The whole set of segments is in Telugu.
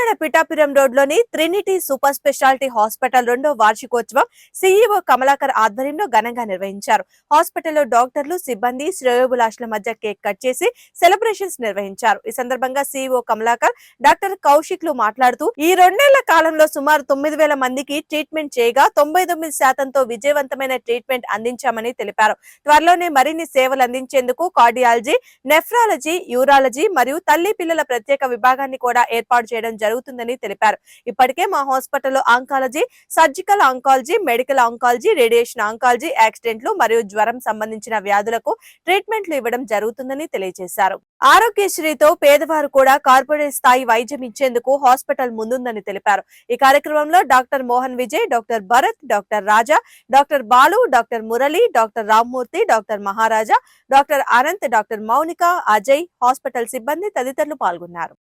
తెలంగాణ పిఠాపురం రోడ్లోని ట్రినిటీ సూపర్ స్పెషాలిటీ హాస్పిటల్ 2వ వార్షికోత్సవం సీఈఓ కమలాకర్ ఆధ్వర్యంలో ఘనంగా నిర్వహించారు. హాస్పిటల్లో డాక్టర్లు, సిబ్బంది, శ్రేయోభిలాషుల మధ్య కేక్ కట్ చేసి సెలబ్రేషన్స్ నిర్వహించారు. ఈ సందర్భంగా సీఈఓ కమలాకర్, డాక్టర్ కౌశిక్లు మాట్లాడుతూ ఈ 2 నెలల కాలంలో సుమారు 9,000 మందికి ట్రీట్మెంట్ చేయగా 99% విజయవంతమైన ట్రీట్మెంట్ అందించామని తెలిపారు. త్వరలోనే మరిన్ని సేవలు అందించేందుకు కార్డియాలజీ, నెఫ్రాలజీ, యూరాలజీ మరియు తల్లి పిల్లల ప్రత్యేక విభాగాన్ని కూడా ఏర్పాటు చేయడం జరుగుతుందని తెలిపారు. ఇప్పటికే మా హాస్పిటల్లో oncology, surgical oncology, medical oncology, radiation oncology, యాక్సిడెంట్లు మరియు జ్వరం సంబంధించిన వ్యాధులకు ట్రీట్మెంట్లు ఇవ్వడం జరుగుతుందని తెలియజేశారు. ఆరోగ్యశ్రీతో పేదవారు కూడా కార్పొరేట్ స్థాయి వైద్యం ఇచ్చేందుకు హాస్పిటల్ ముందుందని తెలిపారు. ఈ కార్యక్రమంలో doctor Mohan Vijay, doctor Bharat, doctor Raja, doctor Balu, doctor Murali, doctor Rammurthy, doctor Maharaja, doctor Anant, doctor Mounika, Ajay, hospital సిబ్బంది తదితరులు పాల్గొన్నారు.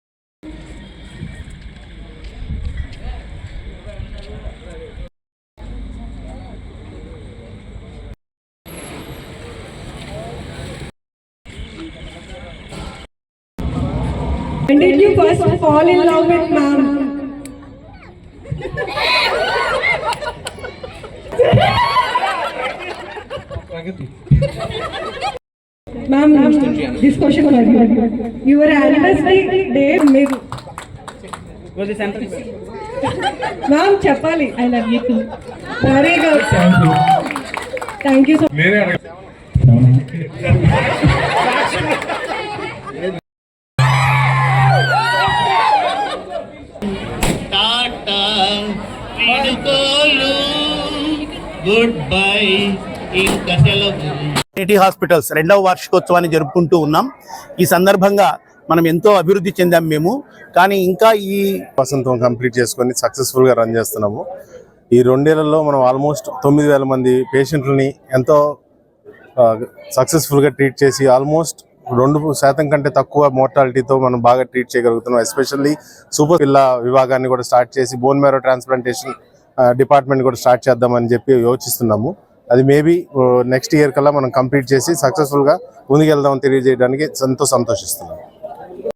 When did you first fall in love with ma'am? Ma'am, this question for you. Your anniversary day make. Was the sample? Ma'am, Chapali, I love you too. Very good. Thank you. Thank you so much. Good bye ఇంకా సెలవు. ట్రినిటీ హాస్పిటల్స్ 2వ వార్షికోత్సవాన్ని జరుపుకుంటూ ఉన్నాం. ఈ సందర్భంగా మనం ఎంతో అభివృద్ధి చెందాం మేము. కానీ ఇంకా ఈ వసంతం కంప్లీట్ చేసుకొని సక్సెస్ఫుల్గా రన్ చేస్తున్నాము. ఈ 2 నెలల్లో మనం ఆల్మోస్ట్ 9,000 మంది పేషెంట్లని ఎంతో సక్సెస్ఫుల్గా ట్రీట్ చేసి ఆల్మోస్ట్ 2% కంటే తక్కువ మోర్టాలిటీతో మనం బాగా ట్రీట్ చేయగలుగుతున్నాం. ఎస్పెషల్లీ సూపర్ పిల్ల విభాగాన్ని కూడా స్టార్ట్ చేసి బోన్ మ్యారో ట్రాన్స్ప్లాంటేషన్ డిపార్ట్మెంట్ కూడా స్టార్ట్ చేద్దామని చెప్పి యోచిస్తున్నాము. అది మేబీ నెక్స్ట్ ఇయర్ కల్లా మనం కంప్లీట్ చేసి సక్సెస్ఫుల్గా ముందుకెళ్దామని తెలియజేయడానికి ఎంతో సంతోషిస్తున్నాము.